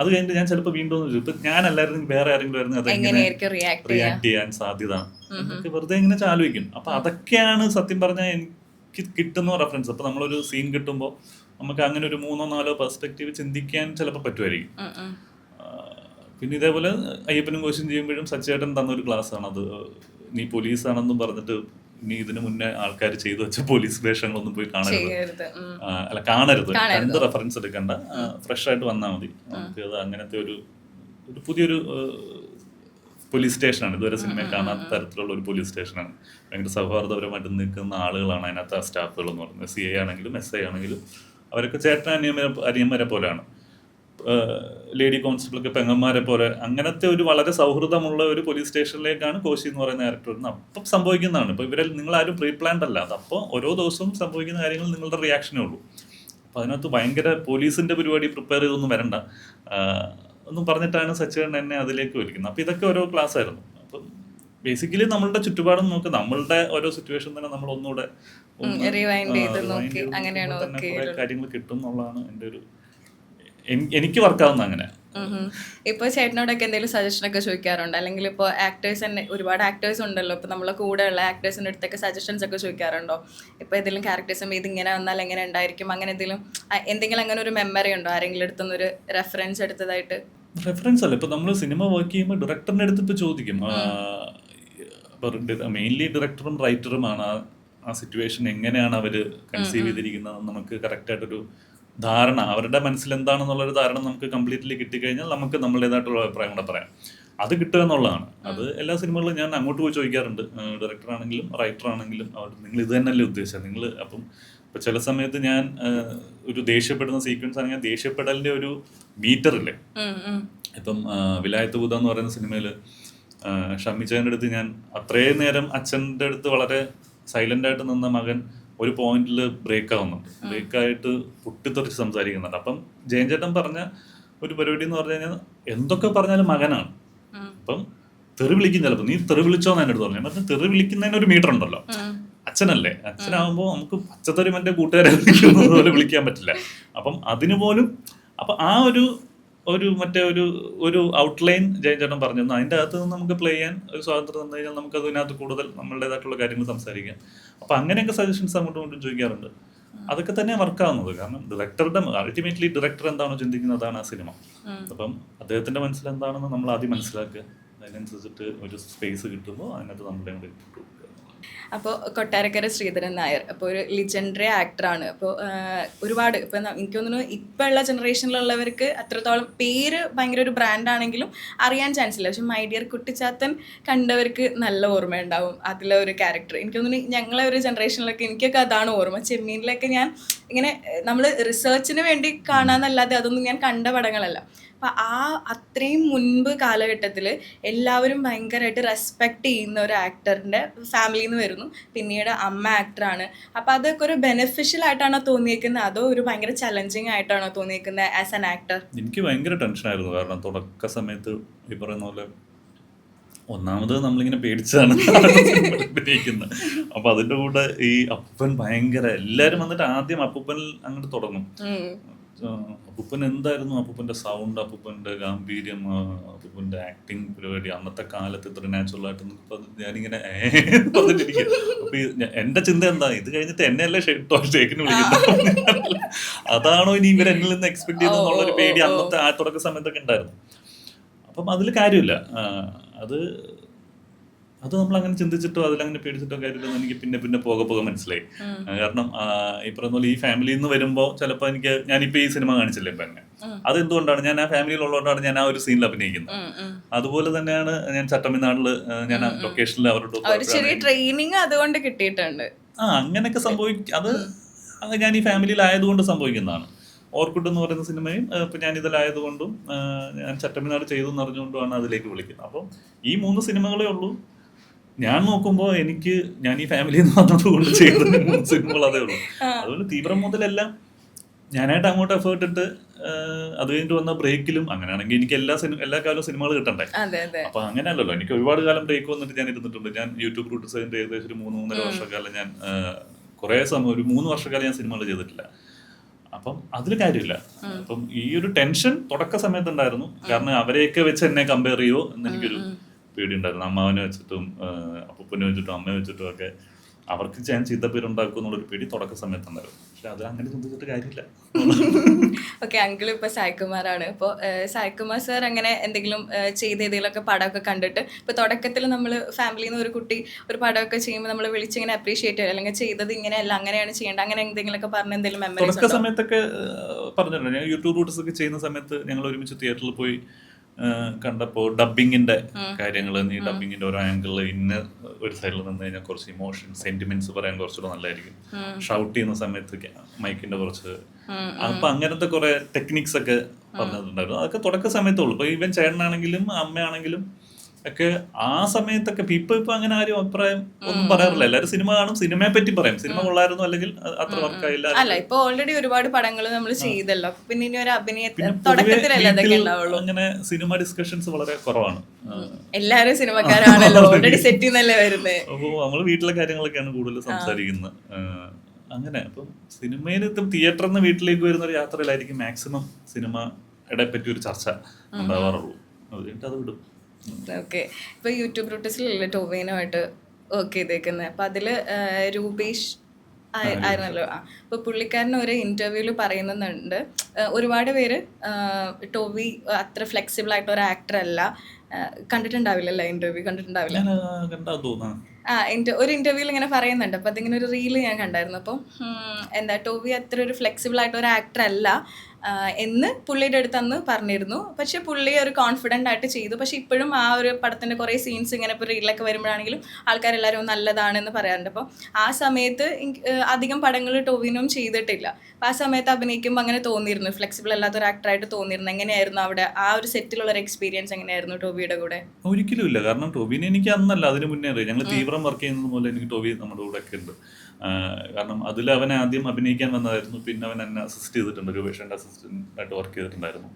അത് കഴിഞ്ഞിട്ട് ഞാൻ ചിലപ്പോൾ വീണ്ടും ഇപ്പം ഞാനല്ലായിരുന്നു വേറെ ആരെങ്കിലും ആയിരുന്നു അതെങ്ങനെ റിയാക്ട് ചെയ്യാൻ സാധ്യത എന്നൊക്കെ വെറുതെ ഇങ്ങനെ ആലോചിക്കും. അപ്പം അതൊക്കെയാണ് സത്യം പറഞ്ഞാൽ എനിക്ക് കിട്ടുന്ന റെഫറൻസ്. അപ്പം നമ്മളൊരു സീൻ കിട്ടുമ്പോൾ നമുക്ക് അങ്ങനെ ഒരു 3-4 പെർസ്പെക്റ്റീവ് ചിന്തിക്കാൻ ചിലപ്പോൾ പറ്റുമായിരിക്കും. പിന്നെ ഇതേപോലെ അയ്യപ്പനും കോശും ചെയ്യുമ്പോഴും സച്ചേട്ടൻ തന്നൊരു ക്ലാസ്സാണ് അത്. നീ പോലീസാണെന്നും പറഞ്ഞിട്ട് ഇനി ഇതിനു മുന്നേ ആൾക്കാർ ചെയ്തു വെച്ച പോലീസ് വേഷങ്ങളൊന്നും പോയി കാണരുത്, ചെയ്യരുത്. അല്ല കാണരുത്, കണ്ട് റെഫറൻസ് എടുക്കണ്ട, ഫ്രഷ് ആയിട്ട് വന്നാൽ മതി. നമുക്ക് അത് അങ്ങനത്തെ ഒരു പുതിയൊരു പോലീസ് സ്റ്റേഷനാണ്. ഇതുവരെ സിനിമയിൽ കാണാത്ത തരത്തിലുള്ള ഒരു പോലീസ് സ്റ്റേഷനാണ്. ഭയങ്കര സൗഹാർദ്ദപരമായിട്ട് നിൽക്കുന്ന ആളുകളാണ് അതിനകത്ത് ആ സ്റ്റാഫുകൾ എന്ന് പറയുന്നത്. CI ആണെങ്കിലും SI ആണെങ്കിലും അവരൊക്കെ ചേട്ടൻ അനിയന്മാരെ പോലെയാണ്. ലേഡി കോൺസ്റ്റബിളൊക്കെ പെങ്ങന്മാരെ പോലെ, അങ്ങനത്തെ ഒരു വളരെ സൗഹൃദമുള്ള ഒരു പോലീസ് സ്റ്റേഷനിലേക്കാണ് കോശി എന്ന് പറയുന്ന ക്യാരക്ടർ വരുന്നത്. അപ്പം സംഭവിക്കുന്നതാണ്. ഇപ്പോൾ ഇവരെ നിങ്ങളാരും പ്രീ പ്ലാൻഡ് അല്ല, അതപ്പോൾ ഓരോ ദിവസവും സംഭവിക്കുന്ന കാര്യങ്ങൾ നിങ്ങളുടെ റിയാക്ഷനേ ഉള്ളൂ. അപ്പോൾ അതിനകത്ത് ഭയങ്കര പോലീസിൻ്റെ പരിപാടി പ്രിപ്പയർ ചെയ്തൊന്നും വരണ്ട ഒന്നും പറഞ്ഞിട്ടാണ് സച്ചേട്ടൻ എന്നെ അതിലേക്ക് വിളിക്കുന്നത്. അപ്പോൾ ഇതൊക്കെ ഓരോ ക്ലാസ് ആയിരുന്നു. അപ്പം ബേസിക്കലി നമ്മളുടെ ചുറ്റുപാടും നോക്കി നമ്മളുടെ ഓരോ സിറ്റുവേഷൻ തന്നെ നമ്മൾ ഒന്നുകൂടെ കാര്യങ്ങൾ കിട്ടും എന്നുള്ളതാണ് എൻ്റെ ഒരു എനിക്ക് വർക്കാവുന്ന. അങ്ങനെ ഇപ്പൊ ചേട്ടനോടൊക്കെ എന്തെങ്കിലും സജഷൻ ഒക്കെ ചോദിക്കാറുണ്ട്? അല്ലെങ്കിൽ ഇപ്പോൾ ആക്ടേഴ്സ് തന്നെ ഒരുപാട് ആക്ടേഴ്സ് ഉണ്ടല്ലോ, ഇപ്പൊ നമ്മളെ കൂടെ ഉള്ള ആക്ടേഴ്സിന്റെ അടുത്തൊക്കെ സജഷൻസ് ഒക്കെ ചോദിക്കാറുണ്ടോ? ഇപ്പൊ ഏതെങ്കിലും ക്യാരക്ടേഴ്സും ഇത് ഇങ്ങനെ വന്നാൽ എങ്ങനെ ഉണ്ടായിരിക്കും, അങ്ങനെ എന്തെങ്കിലും അങ്ങനെ ഒരു മെമ്മറി ഉണ്ടോ ആരെങ്കിലും അടുത്തുനിന്ന് ഒരു റെഫറൻസ് എടുത്തതായിട്ട്? റെഫറൻസ് അല്ല, ഇപ്പൊ നമ്മൾ സിനിമ വർക്ക് ചെയ്യുമ്പോൾ ഡയറക്ടറിന്റെ അടുത്ത് ഇപ്പൊ ചോദിക്കും. മെയിൻലി ഡയറക്ടറും റൈറ്ററുമാണ് ആ സിറ്റുവേഷൻ എങ്ങനെയാണ് അവര് കൺസീവ് ചെയ്തിരിക്കുന്നത് നമുക്ക് കറക്റ്റായിട്ടൊരു ധാരണ, അവരുടെ മനസ്സിൽ എന്താണെന്നുള്ളൊരു ധാരണ നമുക്ക് കംപ്ലീറ്റ്ലി കിട്ടിക്കഴിഞ്ഞാൽ നമുക്ക് നമ്മുടേതായിട്ടുള്ള അഭിപ്രായം കൂടെ പറയാം. അത് കിട്ടുക എന്നുള്ളതാണ്. അത് എല്ലാ സിനിമകളിലും ഞാൻ അങ്ങോട്ട് പോയി ചോദിക്കാറുണ്ട്. ഡയറക്ടർ ആണെങ്കിലും റൈറ്റർ ആണെങ്കിലും അവർ നിങ്ങൾ ഇത് തന്നെയല്ലേ ഉദ്ദേശിച്ചത് നിങ്ങൾ. അപ്പം ഇപ്പം ചില സമയത്ത് ഞാൻ ഒരു ദേഷ്യപ്പെടുന്ന സീക്വൻസ് ആണെങ്കിൽ ദേഷ്യപ്പെടലിൻ്റെ ഒരു മീറ്റർ ഇല്ലേ, ഇപ്പം വിലായത്ത് ബുദ്ധ എന്ന് പറയുന്ന സിനിമയിൽ ഷമ്മിച്ചേൻ്റെ അടുത്ത് ഞാൻ അത്രയും നേരം അച്ഛൻ്റെ അടുത്ത് വളരെ സൈലൻ്റ് ആയിട്ട് നിന്ന മകൻ ഒരു പോയിന്റിൽ ബ്രേക്ക് ആവുന്നുണ്ട്, ബ്രേക്കായിട്ട് പൊട്ടിത്തെറിച്ച് സംസാരിക്കുന്നുണ്ട്. അപ്പം ജയൻ ചേട്ടൻ പറഞ്ഞ ഒരു പരിപാടി എന്ന് പറഞ്ഞു കഴിഞ്ഞാൽ എന്തൊക്കെ പറഞ്ഞാലും മകനാണ്. അപ്പം തെറി വിളിക്കും, ചിലപ്പോൾ നീ തെറി വിളിച്ചോന്ന് എൻ്റെ അടുത്ത് പറഞ്ഞു. പക്ഷെ തെറി വിളിക്കുന്നതിന് ഒരു മീറ്റർ ഉണ്ടല്ലോ. അച്ഛനല്ലേ, അച്ഛനാകുമ്പോൾ നമുക്ക് പച്ചത്തെറി മറ്റേ കൂട്ടുകാരെ വിളിക്കുന്നത് പോലെ വിളിക്കാൻ പറ്റില്ല. അപ്പം അതിന് പോലും അപ്പം ആ ഒരു മറ്റേ ഒരു ഔട്ട്ലൈൻ ജയൻ ചേട്ടൻ പറഞ്ഞു തന്നു. അതിൻ്റെ അകത്ത് നിന്ന് നമുക്ക് പ്ലേ ചെയ്യാൻ ഒരു സ്വാതന്ത്ര്യം തന്നു കഴിഞ്ഞാൽ നമുക്ക് അതിനകത്ത് കൂടുതൽ നമ്മളുടേതായിട്ടുള്ള കാര്യങ്ങൾ സംസാരിക്കാം. അപ്പം അങ്ങനെയൊക്കെ സജഷൻസ് അങ്ങോട്ടും ഇങ്ങോട്ടും ചോദിക്കാറുണ്ട്. അതൊക്കെ തന്നെ വർക്കാവുന്നത്. കാരണം ഡയറക്ടറുടെ അൾട്ടിമേറ്റ്ലി ഡയറക്ടർ എന്താണോ ചിന്തിക്കുന്നത് അതാണ് ആ സിനിമ. അപ്പം അദ്ദേഹത്തിൻ്റെ മനസ്സിൽ എന്താണെന്ന് നമ്മൾ ആദ്യം മനസ്സിലാക്കുക, അതിനനുസരിച്ചിട്ട് ഒരു സ്പേസ് കിട്ടുമ്പോൾ അതിനകത്ത് നമ്മുടെ കൂടെ ഇട്ടു. അപ്പോൾ കൊട്ടാരക്കര ശ്രീധരൻ നായർ അപ്പോൾ ഒരു ലിജൻഡറി ആക്ടറാണ്. അപ്പോൾ ഒരുപാട് ഇപ്പം എനിക്ക് തോന്നുന്നു ഇപ്പം ഉള്ള ജനറേഷനിലുള്ളവർക്ക് അത്രത്തോളം പേര് ഭയങ്കര ഒരു ബ്രാൻഡാണെങ്കിലും അറിയാൻ ചാൻസ് ഇല്ല. പക്ഷെ മൈ ഡിയർ കുട്ടിച്ചാത്തൻ കണ്ടവർക്ക് നല്ല ഓർമ്മയുണ്ടാവും അതിലെ ഒരു ക്യാരക്ടർ. എനിക്ക് തോന്നുന്നു ഞങ്ങളെ ഒരു ജനറേഷനിലൊക്കെ എനിക്കൊക്കെ അതാണ് ഓർമ്മ. ചെമ്മീനിലൊക്കെ ഞാൻ ഇങ്ങനെ നമ്മൾ റിസർച്ചിന് വേണ്ടി കാണാമെന്നല്ലാതെ അതൊന്നും ഞാൻ കണ്ട പടങ്ങളല്ല. അപ്പം അത്രയും മുൻപ് കാലഘട്ടത്തിൽ എല്ലാവരും ഭയങ്കരമായിട്ട് റെസ്പെക്റ്റ് ചെയ്യുന്ന ഒരു ആക്ടറിൻ്റെ ഫാമിലിയിൽ നിന്ന് വരുന്നു. പിന്നീട് അമ്മ ആക്ടറാണ്. അപ്പം അതൊക്കെ ഒരു ബെനിഫിഷ്യൽ ആയിട്ടാണോ തോന്നിയേക്കുന്നത്, അതോ ഒരു ഭയങ്കര ചലഞ്ചിങ് ആയിട്ടാണോ തോന്നിയേക്കുന്നത് ആസ് ആൻ ആക്ടർ? എനിക്ക് ഭയങ്കര ടെൻഷനായിരുന്നു. കാരണം തുടക്ക സമയത്ത് ഈ പറയുന്ന പോലെ ഒന്നാമത് നമ്മളിങ്ങനെ പേടിച്ചാണ് അഭിനയിക്കുന്നത്. അപ്പം അതിൻ്റെ കൂടെ ഈ അപ്പൂപ്പൻ ഭയങ്കര എല്ലാവരും വന്നിട്ട് ആദ്യം അപ്പൂപ്പനിൽ അങ്ങോട്ട് തുടങ്ങും. അപ്പൂപ്പൻ എന്തായിരുന്നു, അപ്പൂപ്പൻ്റെ സൗണ്ട്, അപ്പൂപ്പൻ്റെ ഗാംഭീര്യം, അപ്പൂപ്പൻ്റെ ആക്ടിങ് പരിപാടി അന്നത്തെ കാലത്ത് ഇത്ര നാച്ചുറൽ ആയിട്ട് ഞാനിങ്ങനെ പറഞ്ഞിരിക്കും. അപ്പൊ എന്റെ ചിന്ത എന്താ, ഇത് കഴിഞ്ഞിട്ട് എന്നെയല്ലേ ഷേക്കിന് വിളിക്കുന്നത്, അതാണോ ഇനി ഇവർ എന്നിൽ നിന്ന് എക്സ്പെക്ട് ചെയ്യുന്നുള്ളൊരു പേടി അന്നത്തെ ആ തുടക്ക സമയത്തൊക്കെ ഉണ്ടായിരുന്നു. അപ്പം അതിൽ കാര്യമില്ല. അത് നമ്മൾ അങ്ങനെ ചിന്തിച്ചിട്ടോ അതിലങ്ങനെ പേടിച്ചിട്ടോ കാര്യമില്ലെന്ന് എനിക്ക് പിന്നെ പോകെ മനസ്സിലായി. കാരണം ഈ പറയുന്ന പോലെ ഈ ഫാമിലിയിൽ നിന്ന് വരുമ്പോൾ ചിലപ്പോൾ ഞാനിപ്പോൾ ഈ സിനിമ കാണിച്ചില്ലേ ഇപ്പം എന്നെ, അതെന്തുകൊണ്ടാണ് ഞാൻ ആ ഫാമിലിയിലുള്ളതുകൊണ്ടാണ് ഞാൻ ആ ഒരു സീനിൽ അഭിനയിക്കുന്നത്. അതുപോലെ തന്നെയാണ് ഞാൻ ചട്ടമ്പിനാടില് ഞാൻ ആ ലൊക്കേഷനിൽ അവരുടെ ട്രെയിനിങ് അതുകൊണ്ട് കിട്ടിയിട്ടുണ്ട്. അങ്ങനെയൊക്കെ അത് ഞാൻ ഈ ഫാമിലിയിലായതുകൊണ്ട് സംഭവിക്കുന്നതാണ്. ഓർക്കുഡ് എന്ന് പറയുന്ന സിനിമയും ഇപ്പം ഞാൻ ഇതിലായതുകൊണ്ടും ഞാൻ ചട്ടമ്പിനാട് ചെയ്തു എന്ന് അറിഞ്ഞുകൊണ്ടുമാണ് അതിലേക്ക് വിളിക്കുന്നത്. അപ്പം ഈ 3 സിനിമകളേ ഉള്ളൂ. ഞാൻ നോക്കുമ്പോൾ ഞാൻ ഈ ഫാമിലിയിൽ നിന്ന് വന്നതുകൊണ്ട് ചെയ്ത 3 സിനിമകൾ അതേ ഉള്ളൂ. അതുപോലെ തീവ്രം മുതലെല്ലാം ഞാനായിട്ട് അങ്ങോട്ട് എഫേർട്ട് ഇട്ട് അത് കഴിഞ്ഞിട്ട് വന്ന ബ്രേക്കിലും അങ്ങനെയാണെങ്കിൽ എനിക്ക് എല്ലാ കാലവും സിനിമകൾ കിട്ടണ്ടേ. അപ്പൊ അങ്ങനെയല്ലല്ലോ, എനിക്ക് ഒരുപാട് കാലം ബ്രേക്ക് വന്നിട്ട് ഞാൻ ഇരുന്നിട്ടുണ്ട്. ഞാൻ യൂട്യൂബ് പ്രൊഡ്യൂസറിന്റെ ഏകദേശം ഒരു 3-3.5 വർഷക്കാലം ഞാൻ കുറേ സമയം ഒരു 3 വർഷക്കാലം ഞാൻ സിനിമകൾ ചെയ്തിട്ടില്ല. അപ്പം അതിൽ കാര്യമില്ല. അപ്പം ഈ ഒരു ടെൻഷൻ തുടക്ക സമയത്ത് ഉണ്ടായിരുന്നു. കാരണം അവരെയൊക്കെ വെച്ച് എന്നെ കമ്പയർ ചെയ്യുമോ എന്ന് എനിക്കൊരു പേടി ഉണ്ടായിരുന്നു. അമ്മാവനെ വെച്ചിട്ടും അപ്പൂപ്പനെ വെച്ചിട്ടും അമ്മയെ വെച്ചിട്ടും ഒക്കെ അവർക്ക് ഞാൻ ചീത്തപ്പേരുണ്ടാക്കും എന്നുള്ളൊരു പേടി തുടക്ക സമയത്തുണ്ടായിരുന്നു. പക്ഷെ അത് അങ്ങനെ ചിന്തിച്ചിട്ട് കാര്യമില്ല. ഓക്കെ, അങ്കിൾ ഇപ്പൊ സായ്കുമാറാണ്. ഇപ്പോൾ സായ്കുമാർ സാർ അങ്ങനെ എന്തെങ്കിലും ചെയ്ത ഏതെങ്കിലുമൊക്കെ പടമൊക്കെ കണ്ടിട്ട് ഇപ്പൊ തുടക്കത്തിൽ നമ്മൾ ഫാമിലിയിൽ നിന്ന് ഒരു കുട്ടി ഒരു പടമൊക്കെ ചെയ്യുമ്പോൾ നമ്മൾ വിളിച്ചിങ്ങനെ അപ്രീഷിയേറ്റ് ചെയ്യുക, അല്ലെങ്കിൽ ചെയ്തത് ഇങ്ങനെയല്ല അങ്ങനെയാണ് ചെയ്യേണ്ടത്, അങ്ങനെ എന്തെങ്കിലുമൊക്കെ പറഞ്ഞ എന്തെങ്കിലും മെമ്മറീസ് തുടക്ക സമയത്തൊക്കെ പറഞ്ഞിട്ടുണ്ട്. ഞാൻ യൂട്യൂബ് റൂട്ട്സ് ഒക്കെ ചെയ്യുന്ന സമയത്ത് ഞങ്ങൾ ഒരുമിച്ച് തിയേറ്ററിൽ പോയി കണ്ടപ്പോൾ ഡബിങ്ങിന്റെ കാര്യങ്ങൾ, ഈ ഡബിങ്ങിന്റെ ഓരോ ആംഗിളിൽ ഇന്ന ഒരു സൈഡിൽ നിന്ന് കഴിഞ്ഞാൽ കുറച്ച് ഇമോഷൻ സെന്റിമെന്റ്സ് പറയാൻ കുറച്ചുകൂടെ നല്ലതായിരിക്കും, ഷൗട്ട് ചെയ്യുന്ന സമയത്ത് മൈക്കിന്റെ കുറച്ച്, അപ്പൊ അങ്ങനത്തെ കുറെ ടെക്നിക്സ് ഒക്കെ പറഞ്ഞിട്ടുണ്ടായിരുന്നു. അതൊക്കെ തുടക്ക സമയത്തുള്ളൂ. ഇപ്പൊ ഈവൻ ചേട്ടനാണെങ്കിലും അമ്മയാണെങ്കിലും ഒക്കെ ആ സമയത്തൊക്കെ ഇപ്പൊ അങ്ങനെ ആരും അഭിപ്രായം ഒന്നും പറയാറില്ല. എല്ലാവരും സിനിമ കാണും, സിനിമയെ പറ്റി പറയും, സിനിമ കൊള്ളായിരുന്നു അല്ലെങ്കിൽ അത്ര വർക്കായില്ല. അല്ല, ഇപ്പൊ ഓൾറെഡി ഒരുപാട് പടങ്ങൾ നമ്മൾ ചെയ്തല്ലോ, പിന്നെ ഇനി ഒരു തുടക്കത്തിലല്ലേ അതൊക്കെ ഉണ്ടാവുള്ളൂ. അങ്ങനെ സിനിമ ഡിസ്കഷൻസ് വളരെ കുറവാണ്. എല്ലാരും സിനിമക്കാരാണല്ലോ, ഓൾറെഡി സെറ്റിൽ നിന്നല്ലേ വരുന്നത്. അപ്പൊ നമ്മള് വീട്ടിലെ കാര്യങ്ങളൊക്കെയാണ് കൂടുതൽ സംസാരിക്കുന്നത്. അങ്ങനെ അപ്പം സിനിമയിൽ തിയേറ്ററിൽ നിന്ന് വീട്ടിലേക്ക് വരുന്ന ഒരു യാത്രയിലായിരിക്കും മാക്സിമം സിനിമയുടെ പറ്റി ഒരു ചർച്ച ഉണ്ടാവാറുള്ളൂ. അത് കഴിഞ്ഞിട്ട് അത് വിടും. ഓക്കെ, ഇപ്പൊ യൂട്യൂബ് റൂട്ടസിലല്ലേ ടോവിനോയിട്ട് വർക്ക് ചെയ്തേക്കുന്നത്. അപ്പൊ അതില് രൂപേഷ് ആയിരുന്നല്ലോ. അപ്പൊ പുള്ളിക്കാരൻ ഒരു ഇന്റർവ്യൂല് പറയുന്നുണ്ട്, ഒരുപാട് പേര് ടോവി അത്ര ഫ്ലെക്സിബിൾ ആയിട്ട് ഒരു ആക്ടർ അല്ല. കണ്ടിട്ടുണ്ടാവില്ലല്ലോ ഇന്റർവ്യൂ? കണ്ടിട്ടുണ്ടാവില്ല. ഒരു ഇന്റർവ്യൂവിൽ ഇങ്ങനെ പറയുന്നുണ്ട്. അപ്പോൾ അതിങ്ങനെ ഒരു റീല് ഞാൻ കണ്ടായിരുന്നു. അപ്പം എന്താ ടോവി അത്ര ഒരു ഫ്ലെക്സിബിൾ ആയിട്ട് ഒരു ആക്ടർ അല്ല എന്ന് പുള്ളിയുടെ അടുത്ത് അന്ന് പറഞ്ഞിരുന്നു. പക്ഷെ പുള്ളി ഒരു കോൺഫിഡൻ്റ് ആയിട്ട് ചെയ്തു. പക്ഷെ ഇപ്പോഴും ആ ഒരു പടത്തിൻ്റെ കുറേ സീൻസ് ഇങ്ങനെ ഇപ്പോൾ റീലൊക്കെ വരുമ്പോഴാണെങ്കിലും ആൾക്കാരെല്ലാവരും നല്ലതാണെന്ന് പറയാറുണ്ട്. അപ്പോൾ ആ സമയത്ത് അധികം പടങ്ങൾ ടോവിനും ചെയ്തിട്ടില്ല. അപ്പോൾ ആ സമയത്ത് അഭിനയിക്കുമ്പോൾ അങ്ങനെ തോന്നിയിരുന്നു, ഫ്ലെക്സിബിൾ അല്ലാത്തൊരു ആക്ടറായിട്ട് തോന്നിയിരുന്നു. എങ്ങനെയായിരുന്നു അവിടെ ആ ഒരു സെറ്റിലുള്ളൊരു എക്സ്പീരിയൻസ് എങ്ങനെയായിരുന്നു ടോവിയുടെ കൂടെ? ഒരിക്കലും ഇല്ല. കാരണം ടോവിനെ എനിക്ക് അന്നല്ല, അതിന് മുന്നേ അറിയാം. ഞങ്ങൾ തീവ്രം വർക്ക് ചെയ്യുന്നത് പോലെ എനിക്ക് ടോവി നമ്മുടെ കൂടെ ഒക്കെ ഉണ്ട്. കാരണം അതിൽ അവൻ ആദ്യം അഭിനയിക്കാൻ വന്നതായിരുന്നു. പിന്നെ അവൻ എന്നെ അസിസ്റ്റ് ചെയ്തിട്ടുണ്ട്, രൂപേഷൻ്റെ അസിസ്റ്റൻ്റ് ആയിട്ട് വർക്ക് ചെയ്തിട്ടുണ്ടായിരുന്നു.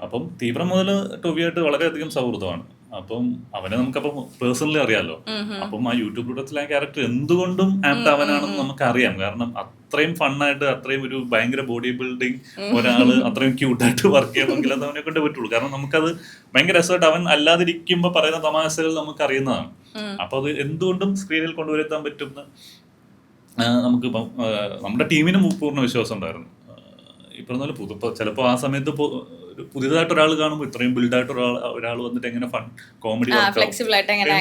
അപ്പം തീവ്രം മുതൽ ടോവിയായിട്ട് വളരെയധികം സൗഹൃദമാണ്. അപ്പം അവനെ നമുക്കപ്പം പേഴ്സണലി അറിയാമല്ലോ. അപ്പം ആ യൂട്യൂബ് റൂട്ടസിലെ ആ ക്യാരക്ടർ എന്തുകൊണ്ടും ആപ്റ്റ് അവനാണെന്ന് നമുക്കറിയാം. കാരണം അത്രയും ഫണ്ണായിട്ട്, അത്രയും ഒരു ഭയങ്കര ബോഡി ബിൽഡിങ് ഒരാള് അത്രയും ക്യൂട്ടായിട്ട് വർക്ക് ചെയ്യണമെങ്കിൽ അത് അവനെ കൊണ്ടേ പറ്റുള്ളൂ. കാരണം നമുക്കത് ഭയങ്കര രസമായിട്ട് അവൻ അല്ലാതിരിക്കുമ്പോൾ പറയുന്ന തമാശകൾ നമുക്ക് അറിയുന്നതാണ്. അപ്പൊ അത് എന്തുകൊണ്ടും സ്ക്രീനിൽ കൊണ്ടുവരുത്താൻ പറ്റുന്ന നമുക്കിപ്പം നമ്മുടെ ടീമിന് പൂർണ്ണ വിശ്വാസം ഉണ്ടായിരുന്നു. ഈ പറഞ്ഞ ചിലപ്പോൾ ആ സമയത്ത് പുതിയതായിട്ട് ഒരാൾ കാണുമ്പോൾ ഇത്രയും ബിൽഡായിട്ട് ഒരാൾ വന്നിട്ട് എങ്ങനെ ഫൺ കോമഡി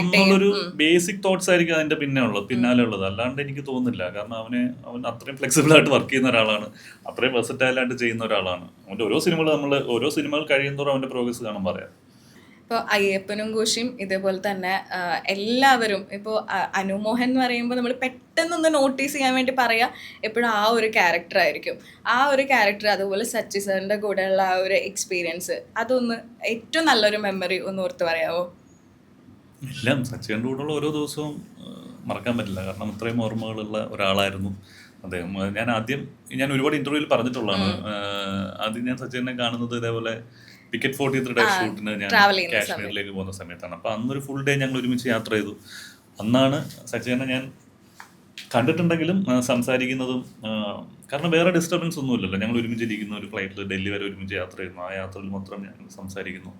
എന്നുള്ളൊരു ബേസിക് തോട്ട്സ് ആയിരിക്കും അതിന്റെ പിന്നാലെ ഉള്ളത്. അല്ലാണ്ട് എനിക്ക് തോന്നുന്നില്ല. കാരണം അവൻ അത്രയും ഫ്ലെക്സിബിൾ ആയിട്ട് വർക്ക് ചെയ്യുന്ന ഒരാളാണ്, അത്രയും വെർസറ്റൈലായിട്ട് ചെയ്യുന്ന ഒരാളാണ്. അവന്റെ ഓരോ സിനിമകൾ കഴിയുന്നതോറും അവന്റെ പ്രോഗ്രസ് കാണാൻ പറയാം. ഇപ്പോൾ അയ്യപ്പനും കോശിയും ഇതേപോലെ തന്നെ എല്ലാവരും ഇപ്പോൾ അനുമോഹൻ എന്ന് പറയുമ്പോൾ നമ്മൾ പെട്ടെന്നൊന്ന് നോട്ടീസ് ചെയ്യാൻ വേണ്ടി പറയാം എപ്പോഴും ആ ഒരു ക്യാരക്ടറായിരിക്കും. ആ ഒരു ക്യാരക്ടർ, അതുപോലെ സച്ചി സാറിൻ്റെ കൂടെയുള്ള ആ ഒരു എക്സ്പീരിയൻസ്, അതൊന്ന് ഏറ്റവും നല്ലൊരു മെമ്മറി ഒന്ന് ഓർത്ത് പറയാമോ? എല്ലാം സച്ചിൻ്റെ കൂടെയുള്ള ഓരോ ദിവസവും മറക്കാൻ പറ്റില്ല. കാരണം ഇത്രയും ഓർമ്മകളുള്ള ഒരാളായിരുന്നു അദ്ദേഹം. ഞാൻ ഒരുപാട് ഇന്റർവ്യൂവിൽ പറഞ്ഞിട്ടുള്ളതാണ്. ആദ്യം ഞാൻ സച്ചിനെ കാണുന്നത് ഇതേപോലെ ടിക്കറ്റ് 43 ഡേ ഷൂട്ടിന് ഞാൻ കാശ്മീരിലേക്ക് പോകുന്ന സമയത്താണ്. അപ്പോൾ അന്നൊരു ഫുൾ ഡേ ഞങ്ങൾ ഒരുമിച്ച് യാത്ര ചെയ്തു. അന്നാണ് സച്ചിനെ ഞാൻ കണ്ടിട്ടുണ്ടെങ്കിലും സംസാരിക്കുന്നതും. കാരണം വേറെ ഡിസ്റ്റർബൻസ് ഒന്നുമില്ലല്ലോ. ഞങ്ങൾ ഒരുമിച്ചിരിക്കുന്ന ഒരു ഫ്ലൈറ്റിൽ ഡൽഹി വരെ ഒരുമിച്ച് യാത്ര ചെയ്യുന്നു. ആ യാത്രയിൽ മാത്രം ഞാൻ സംസാരിക്കുന്നു.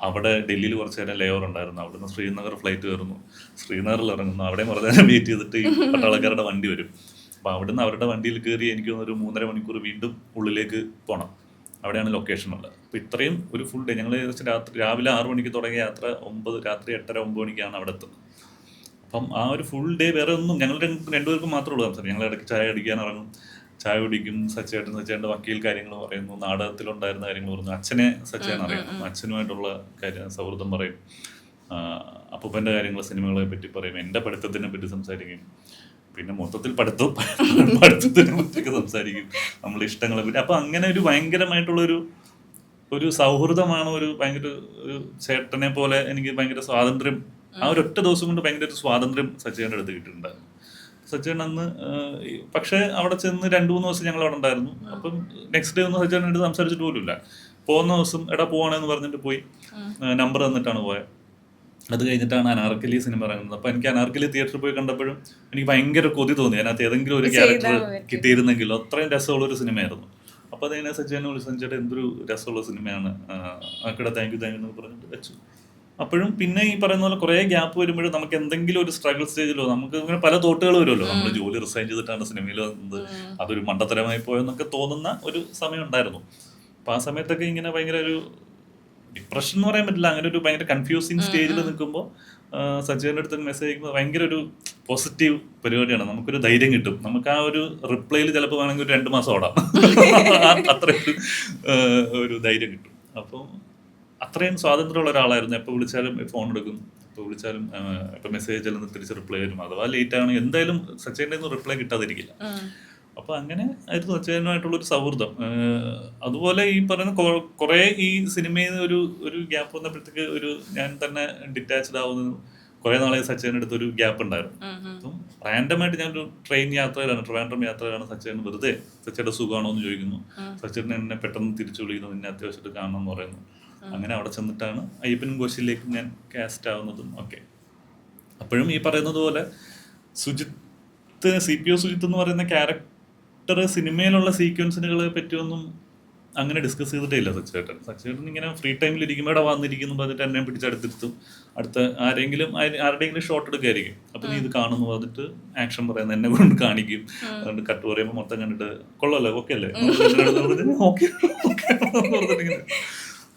അവിടെ ഡൽഹിയിൽ കുറച്ച് നേരം ലേ ഓവർ ഉണ്ടായിരുന്നു. അവിടെ നിന്ന് ശ്രീനഗർ ഫ്ലൈറ്റ് കയറുന്നു, ശ്രീനഗറിൽ ഇറങ്ങുന്നു. അവിടെ കുറച്ച് നേരം വെയിറ്റ് ചെയ്തിട്ട് ഈ പട്ടാളക്കാരുടെ വണ്ടി വരും. അപ്പോൾ അവിടെ നിന്ന് അവരുടെ വണ്ടിയിൽ കയറി എനിക്ക് ഒരു 3.5 മണിക്കൂർ വീണ്ടും ഉള്ളിലേക്ക് പോകണം. അവിടെയാണ് ലൊക്കേഷൻ ഉള്ളത്. അപ്പോൾ ഇത്രയും ഒരു ഫുൾ ഡേ ഞങ്ങൾ രാവിലെ 6 മണിക്ക് തുടങ്ങിയ യാത്ര രാത്രി 8:30-9 മണിക്കാണ് അവിടെ എത്തുന്നത്. അപ്പം ആ ഒരു ഫുൾ ഡേ വേറെ ഒന്നും ഞങ്ങൾ രണ്ടുപേർക്കും മാത്രമേ ഉള്ളൂ സംസാരം. ഞങ്ങൾ ഇടയ്ക്ക് ചായ അടിക്കാൻ ഇറങ്ങും, ചായ കുടിക്കും. സച്ചേട്ടൻ്റെ വക്കീൽ കാര്യങ്ങൾ പറയുന്നു, നാടകത്തിലുണ്ടായിരുന്ന കാര്യങ്ങൾ പറയുന്നു. അച്ഛനെ സച്ചേട്ടൻ അറിയാം, അച്ഛനുമായിട്ടുള്ള സൗഹൃദം പറയും. അപ്പൂപ്പൻ്റെ കാര്യങ്ങൾ, സിനിമകളെ പറ്റി പറയും, എൻ്റെ പഠിത്തത്തിനെ പറ്റി സംസാരിക്കും. പിന്നെ മൊത്തത്തിൽ പഠിത്തത്തിനെ പറ്റിയൊക്കെ സംസാരിക്കും, നമ്മുടെ ഇഷ്ടങ്ങളെ പറ്റി. അപ്പം അങ്ങനെ ഒരു ഭയങ്കരമായിട്ടുള്ളൊരു സൗഹൃദമാണ്. ഭയങ്കര ഒരു ചേട്ടനെ പോലെ എനിക്ക് ഭയങ്കര സ്വാതന്ത്ര്യം, ആ ഒരു ഒറ്റ ദിവസം കൊണ്ട് ഭയങ്കര ഒരു സ്വാതന്ത്ര്യം സച്ചിൻ്റെ അടുത്ത് കിട്ടിയിട്ടുണ്ടായിരുന്നു. സച്ചിൻ അന്ന് പക്ഷേ അവിടെ ചെന്ന് 2-3 ദിവസം ഞങ്ങൾ അവിടെ ഉണ്ടായിരുന്നു. അപ്പം നെക്സ്റ്റ് ഡേ ഒന്നും സച്ചിൻ്റെ അടുത്ത് സംസാരിച്ചിട്ട് പോലുമില്ല. പോകുന്ന ദിവസം എടാ പോവാണെന്ന് പറഞ്ഞിട്ട് പോയി നമ്പർ തന്നിട്ടാണ് പോയത്. അത് കഴിഞ്ഞിട്ടാണ് അനാർക്കലി സിനിമ ഇറങ്ങുന്നത്. അപ്പോൾ എനിക്ക് അനാർക്കലി തിയേറ്ററിൽ പോയി കണ്ടപ്പോഴും എനിക്ക് ഭയങ്കര കൊതി തോന്നി. അതിനകത്ത് ഏതെങ്കിലും ഒരു ക്യാരക്ടർ കിട്ടിയിരുന്നെങ്കിലും. അത്രയും രസമുള്ളൊരു സിനിമയായിരുന്നു. അപ്പോൾ അതിനെ സച്ചിനെ വിളിച്ച്, സച്ചിയുടെ എന്തൊരു രസമുള്ള സിനിമയാണ്, ആക്കടെ താങ്ക് യു എന്ന് പറഞ്ഞിട്ട് വെച്ചു. അപ്പോഴും പിന്നെ ഈ പറയുന്ന പോലെ കുറേ ഗ്യാപ്പ് വരുമ്പോഴും നമുക്ക് എന്തെങ്കിലും ഒരു സ്ട്രഗിൾ സ്റ്റേജിലോ നമുക്ക് ഇങ്ങനെ പല തോട്ടുകൾ വരുമല്ലോ, നമ്മൾ ജോലി റിസൈൻ ചെയ്തിട്ടാണ് സിനിമയിൽ വന്നത്, അതൊരു മണ്ടത്തരമായി പോയെന്നൊക്കെ തോന്നുന്ന ഒരു സമയം ഉണ്ടായിരുന്നു. അപ്പം ആ സമയത്തൊക്കെ ഇങ്ങനെ ഭയങ്കര ഒരു ഡിപ്രഷൻ എന്ന് പറയാൻ പറ്റില്ല, അങ്ങനെ ഒരു ഭയങ്കര കൺഫ്യൂസിങ് സ്റ്റേജിൽ നിൽക്കുമ്പോൾ സജ്ജയുടെ അടുത്ത് മെസ്സേജ് അയക്കുമ്പോൾ ഭയങ്കര ഒരു പോസിറ്റീവ് പരിപാടിയാണ്. നമുക്കൊരു ധൈര്യം കിട്ടും. നമുക്ക് ആ ഒരു റിപ്ലൈയിൽ ചിലപ്പോൾ വേണമെങ്കിൽ ഒരു 2 മാസം ഓടാം, അത്രയും ഒരു ധൈര്യം കിട്ടും. അപ്പം അത്രയും സ്വാതന്ത്ര്യമുള്ള ഒരാളായിരുന്നു. എപ്പോൾ വിളിച്ചാലും ഫോൺ എടുക്കും, എപ്പോൾ വിളിച്ചാലും ഇപ്പം മെസ്സേജ് ചെല്ലുന്ന തിരിച്ച് റിപ്ലൈ വരും. അഥവാ ലേറ്റ് ആണ് എന്തായാലും സച്ചേൻ്റെ ഒന്നും റിപ്ലൈ കിട്ടാതിരിക്കില്ല. അപ്പോൾ അങ്ങനെ ആയിരുന്നു സച്ചേനുമായിട്ടുള്ളൊരു സൗഹൃദം. അതുപോലെ ഈ പറയുന്ന കുറേ ഈ സിനിമയിൽ ഒരു ഗ്യാപ്പ് വന്നപ്പോഴത്തേക്ക് ഞാൻ തന്നെ ഡിറ്റാച്ച്ഡ് ആവുന്നതും കുറേ നാളെ സച്ചേൻ്റെ അടുത്ത് ഒരു ഗ്യാപ്പ് ഉണ്ടായിരുന്നു. അപ്പം റാൻഡമായിട്ട് ഞാനൊരു ട്രെയിൻ യാത്രയിലാണ്, ട്രിവാൻഡ്രം യാത്രയിലാണ്. സച്ചേന് വെറുതെ സച്ചേൻ്റെ സുഖമാണോ എന്ന് ചോദിക്കുന്നു. സച്ചേനെ എന്നെ പെട്ടെന്ന് തിരിച്ചു വിളിക്കുന്നു, നിന്നെ അത്യാവശ്യമായിട്ട് കാണണം എന്ന് പറയുന്നു. അങ്ങനെ അവിടെ ചെന്നിട്ടാണ് അയ്യപ്പനും കോശിയിലേക്കും ഞാൻ കാസ്റ്റ് ആവുന്നതും ഒക്കെ. അപ്പോഴും ഈ പറയുന്നത് പോലെ സുജിത്ത്, CPO സുജിത്ത് എന്ന് പറയുന്ന ക്യാരക്ടർ സിനിമയിലുള്ള സീക്വൻസുകളെ പറ്റിയൊന്നും അങ്ങനെ ഡിസ്കസ് ചെയ്തിട്ടേ ഇല്ല സച്ചേട്ടൻ. സച്ചേട്ടൻ ഇങ്ങനെ ഫ്രീ ടൈമിൽ ഇരിക്കുമ്പോൾ ഇവിടെ വന്നിരിക്കുന്നു പറഞ്ഞിട്ട് എന്നെ പിടിച്ചെടുത്തിരുത്തും. അടുത്ത ആരുടെയെങ്കിലും ഷോട്ട് എടുക്കുകയായിരിക്കും. അപ്പം നീ ഇത് കാണുന്നു പറഞ്ഞിട്ട് ആക്ഷൻ പറയുന്നത് എന്നെ കൊണ്ട് കാണിക്കും. അതുകൊണ്ട് കട്ട് പറയുമ്പോൾ മൊത്തം കണ്ടിട്ട് കൊള്ളല്ലേ, ഓക്കെ അല്ലേ, ഓക്കെ പറഞ്ഞിട്ടിങ്ങനെ.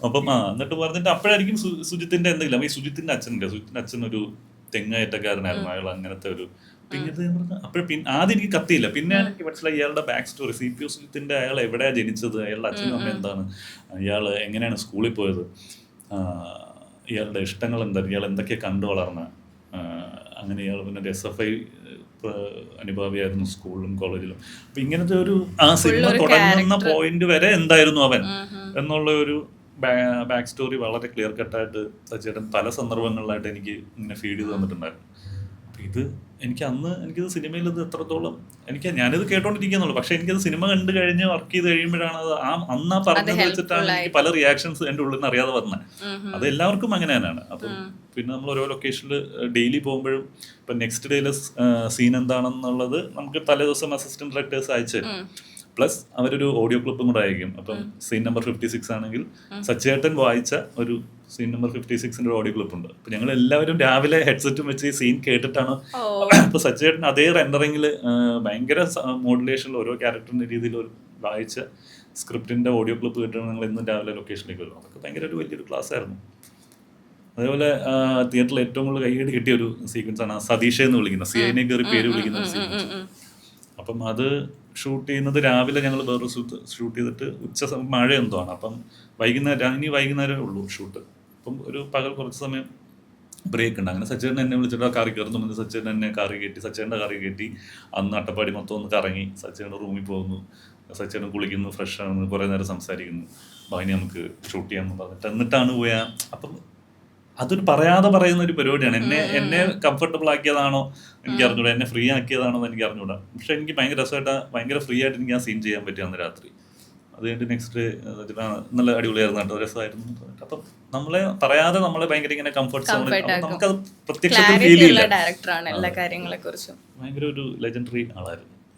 അപ്പം എന്നിട്ട് പറഞ്ഞിട്ട് അപ്പോഴായിരിക്കും സുജിത്തിന്റെ എന്തെങ്കിലും. ഈ സുജിത്തിന്റെ അച്ഛൻ ഒരു തെങ്ങേറ്റക്കാരനായിരുന്നു. അയാൾ അങ്ങനത്തെ ഒരു ആദ്യം എനിക്ക് കത്തിയില്ല. പിന്നെ എനിക്ക് മനസ്സിലായി ഇയാളുടെ ബാക്ക് സ്റ്റോറി. CPO സുജിത്തിന്റെ അയാൾ എവിടെയാ ജനിച്ചത്, അയാളുടെ അച്ഛനും അമ്മ എന്താണ്, ഇയാൾ എങ്ങനെയാണ് സ്കൂളിൽ പോയത്, ഇയാളുടെ ഇഷ്ടങ്ങൾ എന്താണ്, ഇയാൾ എന്തൊക്കെയാ കണ്ടു വളർന്ന, അങ്ങനെ ഇയാൾ പിന്നെ SFI അനുഭാവിയായിരുന്നു സ്കൂളിലും കോളേജിലും. അപ്പൊ ഇങ്ങനത്തെ ഒരു ആ സിനിമ തുടങ്ങുന്ന പോയിന്റ് വരെ എന്തായിരുന്നു അവൻ എന്നുള്ള ഒരു ബാക്ക് സ്റ്റോറി വളരെ ക്ലിയർ കട്ടായിട്ട് സച്ചേട്ടൻ പല സന്ദർഭങ്ങളിലായിട്ട് എനിക്ക് ഇങ്ങനെ ഫീഡ് ചെയ്ത് തന്നിട്ടുണ്ടായിരുന്നു. ഇത് എനിക്കിത് സിനിമയിൽ ഇത് എത്രത്തോളം ഞാനിത് കേട്ടോണ്ടിരിക്കുന്നുള്ളൂ. പക്ഷെ എനിക്കത് സിനിമ കണ്ടു കഴിഞ്ഞ് വർക്ക് ചെയ്ത് കഴിയുമ്പോഴാണ് അത് അന്ന് പറഞ്ഞത് വെച്ചിട്ടാണ് എനിക്ക് പല റിയാക്ഷൻസ് എൻ്റെ ഉള്ളിൽ നിന്ന് അറിയാതെ പറഞ്ഞത്. അത് എല്ലാവർക്കും അങ്ങനെ തന്നെയാണ്. അപ്പം പിന്നെ നമ്മൾ ഓരോ ലൊക്കേഷനിൽ ഡെയിലി പോകുമ്പോഴും ഇപ്പം നെക്സ്റ്റ് ഡേയിലെ സീൻ എന്താണെന്നുള്ളത് നമുക്ക് തലേദിവസം അസിസ്റ്റന്റ് ഡയറക്ടേഴ്സ് അയച്ചു തരും. പ്ലസ് അവരൊരു ഓഡിയോ ക്ലിപ്പും കൂടെ അയക്കും. അപ്പം സീൻ നമ്പർ 56 ആണെങ്കിൽ സച്ചേട്ടൻ വായിച്ച ഒരു സീൻ നമ്പർ 56ന്റെ ഓഡിയോ ക്ലിപ്പ് ഉണ്ട്. അപ്പൊ ഞങ്ങൾ എല്ലാവരും രാവിലെ ഹെഡ്സെറ്റും വെച്ച് ഈ സീൻ കേട്ടിട്ടാണ്. ഇപ്പൊ സച്ചേട്ടൻ അതേ റെൻഡറിങ്ങിൽ ഭയങ്കര മോഡുലേഷനിൽ ഓരോ ക്യാരക്ടറിന്റെ രീതിയിൽ വായിച്ച സ്ക്രിപ്റ്റിന്റെ ഓഡിയോ ക്ലിപ്പ് കേട്ടിട്ടാണ് ഞങ്ങൾ ഇന്നും രാവിലെ ലൊക്കേഷനിലേക്ക് വരുന്നത്. അതൊക്കെ ഭയങ്കര ഒരു വലിയൊരു ക്ലാസ് ആയിരുന്നു. അതേപോലെ തിയേറ്ററിൽ ഏറ്റവും കൂടുതൽ കൈയ്യടി കിട്ടിയ ഒരു സീക്വൻസ് ആണ് സതീഷ് എന്ന് വിളിക്കുന്ന, CIനെ കയറി പേര് വിളിക്കുന്ന ഒരു സീക്വൻസ്. അപ്പം അത് ഷൂട്ട് ചെയ്യുന്നത് രാവിലെ ഞങ്ങൾ വേറൊരു ഷൂട്ട് ചെയ്തിട്ട് മഴ എന്തോ ആണ്. അപ്പം വൈകുന്നേരം ഉള്ളൂ ഷൂട്ട്. അപ്പം ഒരു പകൽ കുറച്ച് സമയം ബ്രേക്ക് ഉണ്ട്. അങ്ങനെ സച്ചേട്ടൻ എന്നെ വിളിച്ചിട്ട് കാറി കയറുന്നു. മുന്നേ സച്ചേട്ടൻ എന്നെ സച്ചേട്ടൻ്റെ കാറി കയറ്റി അന്ന് അട്ടപ്പാടി മൊത്തം ഒന്ന് കറങ്ങി. സച്ചേട്ടൻ്റെ റൂമിൽ പോകുന്നു, സച്ചേട്ടൻ കുളിക്കുന്നു, ഫ്രഷ് ആകുന്നു, കുറേ നേരം സംസാരിക്കുന്നു. ബാക്കി നമുക്ക് ഷൂട്ട് ചെയ്യാമെന്ന് പറഞ്ഞിട്ട് എന്നിട്ടാണ് പോയാ. അപ്പം അതൊരു പറയാതെ പറയുന്ന ഒരു പരിപാടിയാണ്. എന്നെ കംഫർട്ടബിൾ ആക്കിയതാണോ എനിക്ക് അറിഞ്ഞൂടാ, എന്നെ ഫ്രീ ആക്കിയതാണോ എന്ന് എനിക്ക് അറിഞ്ഞൂടാ. പക്ഷെ എനിക്ക് ഭയങ്കര രസമായിട്ട് ഭയങ്കര ഫ്രീ ആയിട്ട് എനിക്ക് ആ സീൻ ചെയ്യാൻ പറ്റി അന്ന് രാത്രി. അത് കഴിഞ്ഞിട്ട് നെക്സ്റ്റ് നല്ല അടിപൊളിയായിരുന്നു കേട്ടോ, രസമായിരുന്നു. അപ്പം നമ്മളെ പറയാതെ നമ്മളെ ഭയങ്കര ഇങ്ങനെ കംഫർട്ട് സോൺ, നമുക്കത് പ്രത്യക്ഷത്തിൽ ഫീൽ ചെയ്യില്ല. ഡയറക്ടറാണ് എല്ലാ കാര്യങ്ങളെ കുറിച്ചും. ഭയങ്കര ഒരു ലെജൻഡറി ആളായിരുന്നു.